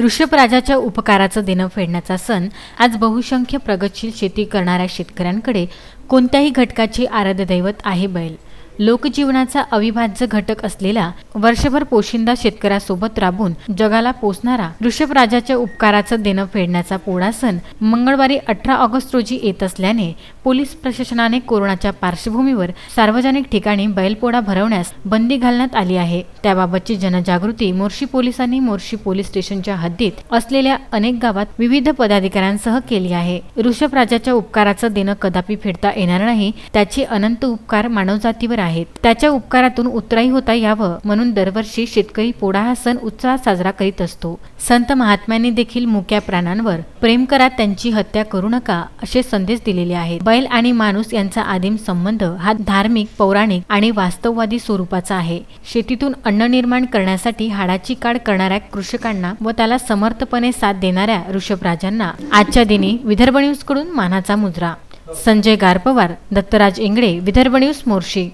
ऋषभराजाच्या उपकाराचं देणं फेडण्याचा सण आज बहुसंख्य प्रगतशील शेती करणाऱ्या शेतकऱ्यांकडे कोणत्याही घटकाची आराध्य दैवत आहे बैल। लोकजीवनाचा अविभाज्य घटक असलेला वर्षभर पोशिंदा शेतकऱ्यासोबत राबून जगाला पोचणारा ऋषभराजाच्या उपकाराचं देणं फेडण्याचा पोळा सण मंगळवारी 18 ऑगस्ट रोजी येत असल्याने पोलीस प्रशासनाने कोरोनाच्या पार्श्वभूमीवर सार्वजनिक ठिकाणी बैलपोळा भरवण्यास बंदी घालण्यात आली आहे। त्याबाबतची जनजागृती मोर्शी पोलिसांनी मोर्शी पोलीस स्टेशनच्या हद्दीत असलेल्या अनेक गावात विविध पदाधिकाऱ्यांसह केली आहे। ऋषभराजाच्या उपकाराचं देणं कदापि फेडता येणार नाही, त्याचे अनंत उपकार मानवजातीवर आहेत। त्याच्या उपकारातून उतराई होता यावं म्हणून दरवर्षी शेतकरी पोळा हा सण उत्साहात साजरा करीत असतो। संत महात्म्यांनी देखील मुक्या प्राण्यांवर प्रेम करा, त्यांची हत्या करू नका असे संदेश दिलेले आहेत। बैल आणि माणूस यांचा आदिम संबंध हा धार्मिक, पौराणिक आणि वास्तववादी स्वरूपाचा आहे। शेतीतून अन्न निर्माण करण्यासाठी हाडाची काढ करणाऱ्या कृषकांना व त्याला समर्थपणे साथ देणाऱ्या ऋषभराजांना आजच्या दिनी विदर्भ न्यूज कडून मानाचा मुजरा। संजय गारपवार, दत्तराज इंगळे, विदर्भ न्यूज मोर्शी।